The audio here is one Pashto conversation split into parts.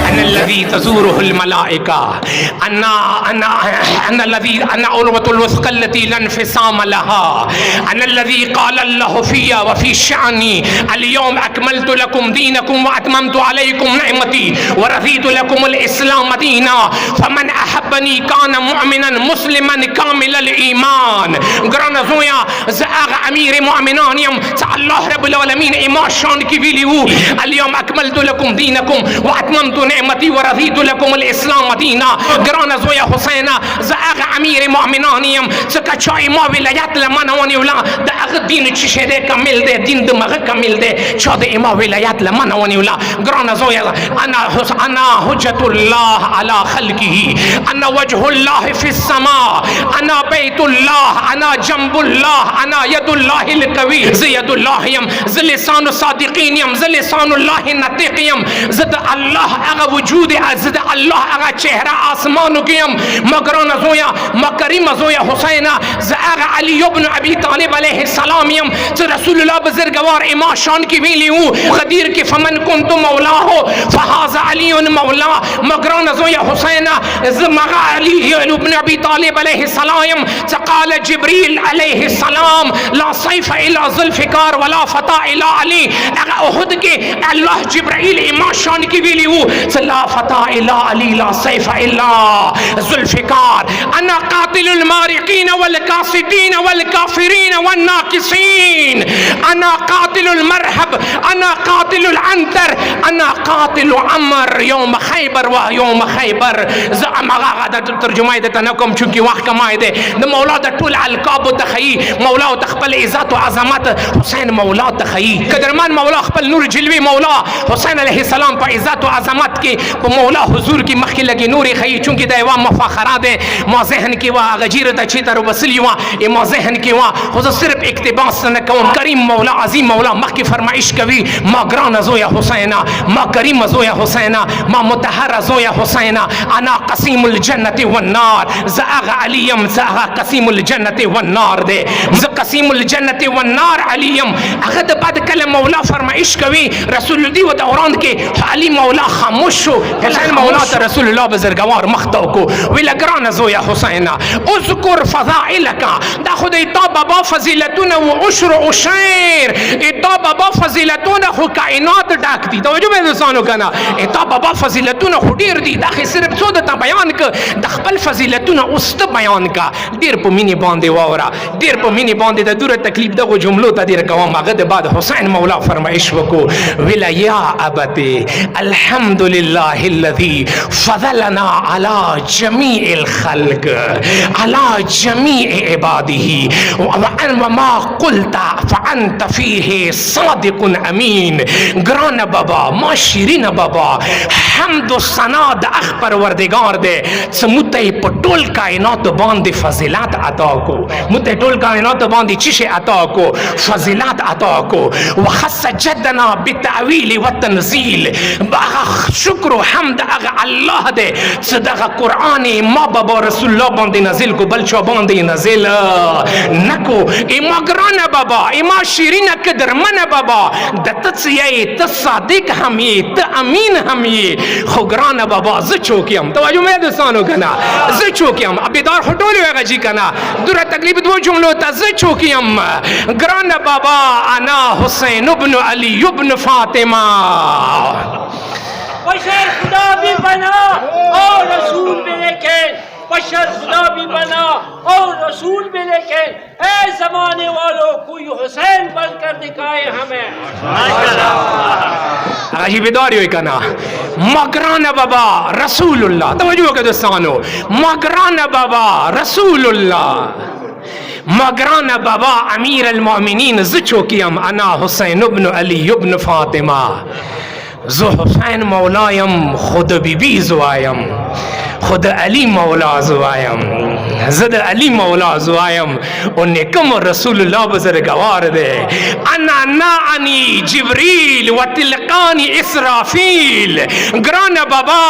أنا الذي تزوره الملائكة، أنا الذي أنا عروة الوثقى التي لا انفصام لها، أنا الذي قال الله في وفي شأني اليوم أكملت لكم دينكم وأتممت عليكم نعمتي ورضيت لكم الإسلام دينا، فمن أحبني كان مؤمنا مسلما كامل الإيمان. گران زویا زاغ أمير مؤمنان يم الله رب العالمين إما شان کی ویلیو اليوم أكملت لكم دينكم وأتممت نعمتي ورضيت لكم الإسلام دينا. گران زویا حسین زاغ أمير مؤمنان يم سکا چای ما ولایت لمن وانی ولا داغ دین چشده کامل ده دین دماغ کامل ده چاد ما ولایت لمن وانی ولا. گران زویا أنا حجة الله على خلقه، أنا وجه الله في السماء، أنا بيت الله، أنا جنب الله، أنا يد الله القوي، زي يد الله يم، زي لسان الصادقين يم، زي لسان الله النطق يم، زد الله أغا وجود زد الله أغا چهرة آسمان يم. مگران زویا مکریم زویا حسین زاغ علی ابن ابی طالب علیہ السلام یم رسول اللہ بزرگوار اما شان کی ویلی ہوں غدیر کی فمن کنت مولا ہو فہاز علی مولا. مگران زویا حسین زمغا علی ابن ابی طالب علیہ السلام قال جبریل علیہ السلام لا سیف الا ذوالفقار ولا فتح الا علی. احد کے اللہ جبرائیل اما شان کی ویلی ہوں لا فتح الا علی لا سیف الا ذوالفقار. انا قاتل المارقین والکاسدین والکافرین والناکسین، انا قاتل المرحب، انا قاتل العنتر، انا قاتل عمر یوم خیبر و یوم خیبر. مغا ترجمه ده تنکم چونکی وقت کمای ده مولا ده طول القاب و تخیی مولا و تخبل عزت و عظمت حسین مولا تخیی قدرمان مولا خبل نور جلوی مولا حسین علیہ السلام پا عزت و عظمت کی مولا حضور کی مخی لگی نوری خیی چونکی ده ایوان مفاخرات ده ما ذہن کی وا غجیر ده چی تر وصلی وا ما ذہن کی وا خود صرف اقتباس نکون کریم مولا عظیم مولا مخی فرمائش کوي ما گران زویا حسین ما کریم زویا حسین ما متحر زویا حسین انا قسیم الجنت والنار. زاغ علیم زاغ قسیم الجنت والنار ده ز قسیم الجنت والنار علیم. اخد بعد کلم مولا فرمائش کوي رسول دی و دوران کے علی مولا خاموش شو حسین مولا تا رسول اللہ بزرگوار مختو کو ویلا گران زویا حسین اذکر فضائلک دا خود ایتا بابا فضیلتون و عشر و شیر ایتا بابا فضیلتون خو کائنات ڈاک دی توجہ میں دوستانو کنا ایتا بابا فضیلتون خو دیر دی دا صرف سو دتا بیان کا دخبل فضیلتون است بیان کا دیر پو مینی باندے وورا دیر پو مینی باندے دا دور تکلیف دا جملو تا دیر کوام غد بعد حسین مولا فرمائش وکو ویلا یا ابتی الحمدللہ الذی فضلنا على جميع الخلق على جميع عباده وما قلت فأنت فيه صادق أمين. گران بابا ما شیرین بابا حمد و ثنا د اخبر وردگار دے متے پٹول کائنات باندې فضیلات عطا کو متے ټول کائنات باندې چیش عطا کو فضیلات عطا کو وخص جدنا بالتأویل والتنزیل. شکر و حمد اغا اللہ دے صدق قرآن ما بابا رسول اللہ باندې نازل کو بلچا باندې نازل نکو اما گران بابا اما شیرین قدرمن بابا دتت یہ تصادق ہم یہ تامین ہم یہ خو گران بابا ز چوکیم توجہ میں دوستانو کنا ز چوکیم ابیدار ہٹولی ہوگا جی کنا دورہ تقریب دو جملوں تا ز چوکیم گران بابا انا حسین ابن علی ابن فاطمہ. بشر خدا بھی بنا اور رسول بھی لیکن بشر خدا بھی بنا اور رسول بھی لیکن اے زمانے والوں کوئی حسین بن کر دکھائے ہمیں. عجیب داری ہوئی کنا مگران بابا رسول اللہ توجہ کے دوستانو مگران بابا رسول اللہ مگران بابا امیر المؤمنین زچو کیم انا حسین ابن علی ابن فاطمہ زو حسین مولایم خود بی بی زوایم خود علی مولا زوایم زد علی مولا زوایم انکم رسول اللہ بزرگوار دے انا نعنی جبریل و تلقانی اسرافیل. گران بابا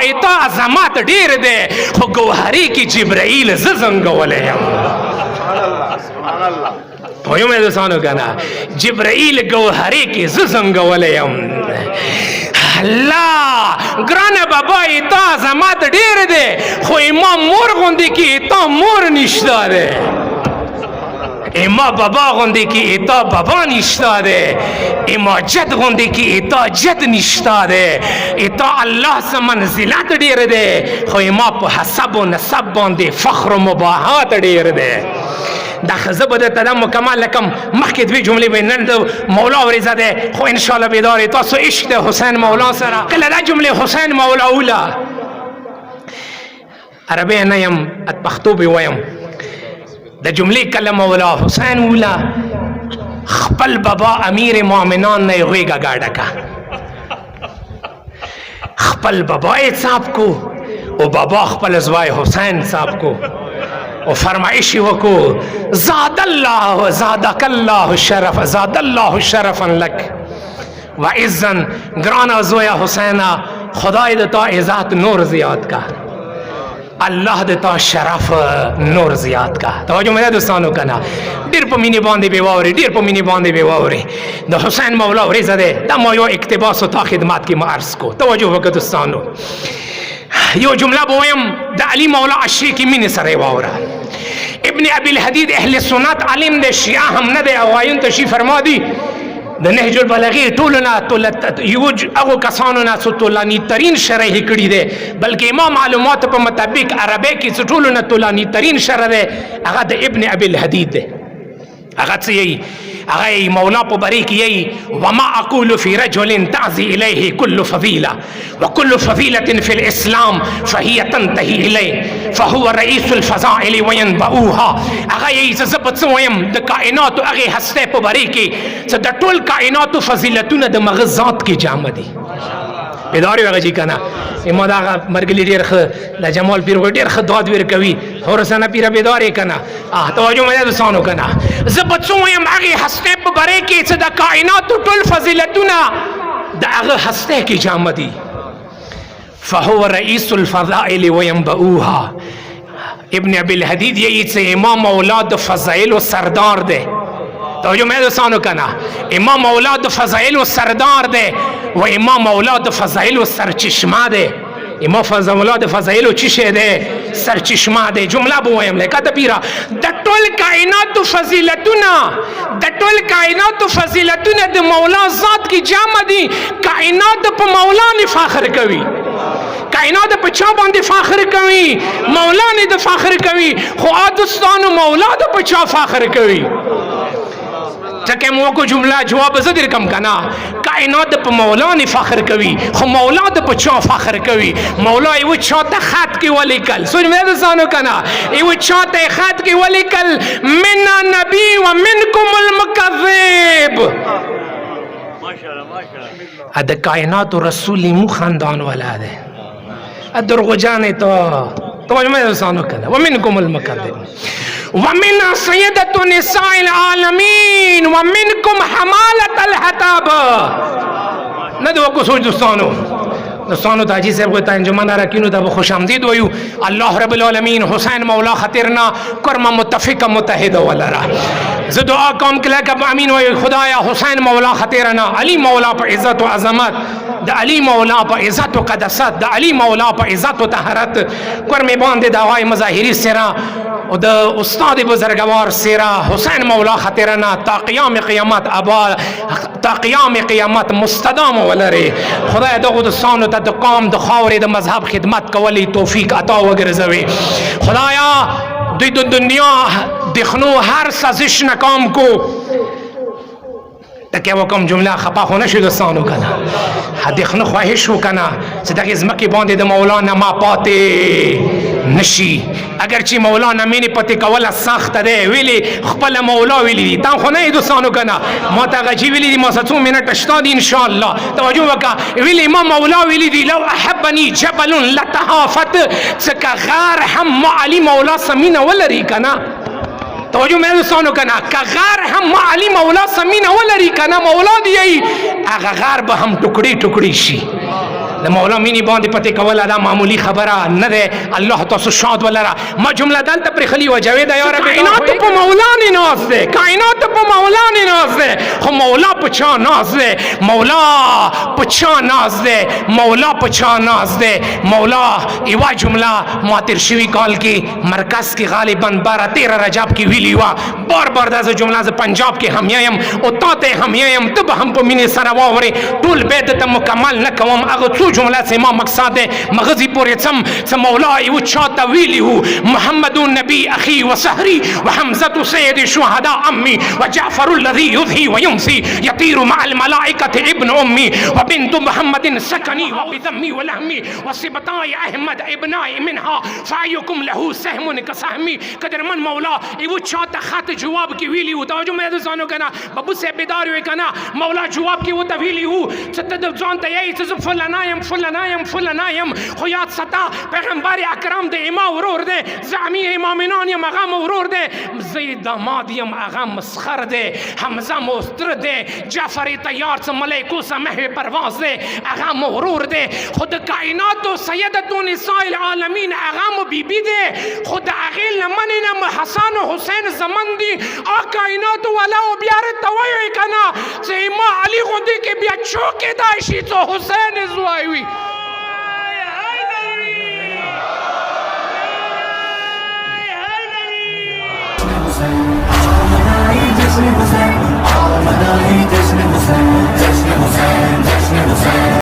ایتا عظمت دیر دے خو گوہری کی جبرائیل ززنگولیم پویو میں دوستانو کنا جبرائیل گوہرے کی زنگ ولیم اللہ گران بابا ایتا زمات دیر دے خو امام مور گوندی کی ایتا مور نشتا دے اما بابا غندی کی ایتا بابا نشتا دے اما جد غندی کی ایتا جد نشتا دے ایتا اللہ سے منزلات دیر دے خو اما پا حسب و نسب باندے فخر و مباحات دیر دے دا خزب ده تدا مکمل لکم مخکې دوی جملې به نن د مولا ورېزه ده خو انشاءالله بیدار تاسو عشق د حسین مولا سره کله دا جملې حسین مولا اوله عربی نه یم پښتو به وایم د جملې کله مولا حسین اوله خپل بابا امیر مومنان نه غوېږه ګاډه کا خپل بابا یې صاحب کو او بابا خپل زوای حسین صاحب کو و فرمائشی وکو زاد اللہ زادک اللہ شرف زاد اللہ شرفا لک و عزن گرانا زویا حسینہ خدای دتا عزت نور زیاد کا اللہ دتا شرف نور زیاد کا توجہ میرے دوستانو کنا دیر پا مینی باندی بیواوری دیر پا مینی باندی بیواوری دا حسین مولا وری زده دا ما یو اقتباس و تا خدمات کی معرض کو توجہ وکا دوستانو یو جمله بویم دا علی مولا عشی کی مینی سره واورا ابن ابی الحدید اہل سنت علم دے شیعہ ہم نہ دے اوائن تشریف فرما دی دا نهج البلاغی طولنا یوج اگو کسانونا سو طولانی ترین شرح کڑی دے بلکہ امام معلومات پا مطابق عربے کی سو طولنا طولانی ترین شرح دے اگا دا ابن ابی الحدید دے اگا سے یہی اگا مولا پا بریک یہی وما اقول فی رجل تعزی الیہ کل فضیلہ وکل فضیلة فی الاسلام فہی تنتہی الیہ فہو رئیس الفضائل وینبعوها اگا یہی زبط سویم دا کائنات اگے ہستے پا بریکی دا طول کائنات فضیلتون دا مغزات کی جامع دی بیداری وگا جی کنا اما دا مرگلی دیر خ لجمال پیر کو دیر خ داد ویر کوي خورسانه پیر بیداری کنا توجه مده دوستانو کنا زبط سویم اگه هسته په بره کې څه د کائنات ټول فضیلتونه د هغه هسته کې جامع دي فهو رئیس الفضائل وینبعوها ابن ابی الحدید یہی سے امام اولاد فضائل و سردار دے توجہ میں دوستانو کنا امام اولاد فضائل و سردار دے و امام اولاد فضائل و سرچشمہ دے امام اولاد فضائل و چشے دے سرچشمہ دے جملہ بوئیم لے کہتا پیرا دٹول کائنات فضیلتنا دٹول کائنات فضیلتنا دے مولا ذات کی جامع دی کائنات پا مولا نے فاخر کوي کائنات پا چا باندے فاخر کوي مولا نے دے فاخر کوي خو آدستانو مولا دے پا چا فاخر کوي چکے موکو جملہ جواب زدر کم کنا کائنات پا مولا نے فخر کوي خو مولا دا پا چا فخر کوي مولا ایو چاہتا خط کی ولی کل سوچ میں دسانو کنا ایو چاہتا خط کی ولی کل من نبی و منکم المکذب اد کائنات و رسولی مو خاندان والا دے ادرغو جانے تو میں دسانو کنا و منکم المکذب ومن سیدت نساء العالمین ومنکم حمالت الحطاب ندو کو سوچ دوستانو تاجی صاحب کو انجمن اراکینو دا خوش آمدید ویو اللہ رب العالمین حسین مولا خطرنا کرم متفق متحد ولرا ز دعا کام کلا کب امین ویو خدایا حسین مولا خطرنا علی مولا پر عزت و عظمت دا علی مولا پر عزت و قدست دا علی مولا پر عزت و طہارت کرم باندے دعوای مظاہری سرا و دا استاد بزرگوار سیرا حسین مولا خطرنا تا قیام قیامت ابا تا قیام قیامت مستدام ولرے خدای دا دوستانو تا قام دا خاور دا مذہب خدمت کولی توفیق عطا وگرزوی خدایا دوی دنیا دخنو ہر سازش نکام کو تکیه وکم جمله خپا خو نشو دوستانو کنه دخنو خواهش وکنه چې دغه ځمکې باندې د مولانا ما پاتې نشي اگرچه مولانا مینی پتی کوله سخت ده ویلی خپل مولا ویلی دی تام خو نه دوستانو کنه ما تا غجی ویلی دی ما ستو منټ شتا دی ان شاء الله توجه وکا ویلی ما مولا ویلی دی لو احبني جبل لتهافت څکه غار هم علی مولا سمینه ولري کنه توجه میں دوستانو کنا که غار هم ما علی مولا سمینه ولري کنا مولا دی اغا غار به هم ټوکړي ټوکړي شي مولا مینی باندې پته کول دا معمولی خبره نه ده. الله تاسو شاد ولره. ما جمله دلته پر خلی و جاوید یار کائنات په مولا نه ناز ده، کائنات په مولا نه ناز ده، خو مولا په چا ناز ده؟ مولا په چا ناز ده؟ مولا په چا ناز ده؟ مولا ایوا جمله ما تیر شوی کال کې مرکز کې غالبا 12-13 رجب کې ویلی وا. بار بار دا جمله ز پنجاب کې هم یم او تاته هم یم تب هم په مینه سره واوري ټول بیت ته مکمل نه کوم. هغه څو جمله سه ما مقصد ده مغزي پورې څم مولا یو چاته ویلی هو محمد النبي اخي وسهري وحمزه سيد الشهداء امي وجعفر الذي يضحي ويمسي يطير مع الملائكه ابن امي وبنت محمد سكني وبذمي ولهمي وصبتاي احمد ابناي منها فايكم له سهم كسهمي. قدر من مولا یو چاته خط جواب کی ویلی هو. توجه مې ځانو کنه بابو سے بیدار وي کنه مولا جواب کی و تویلی هو ست د ځان ته یې څه فلنایم خو یاد ستا پیغمبر اکرم د امام ورور ده زعمی امامینان یم هغه ورور ده زید داماد یم هغه مسخر ده حمزه مستر ده جعفر طیار څه ملائکو سمه پرواز ده هغه ورور ده خود کائنات و سیدت نساء العالمین هغه بیبی ده خود هغه لمنه حسن و حسین زمان دی آ کائنات والا و بیار توي کنا چې ما علی غوندي کې بیا چوکې دایشي تو حسین زوایوي. جشن حسین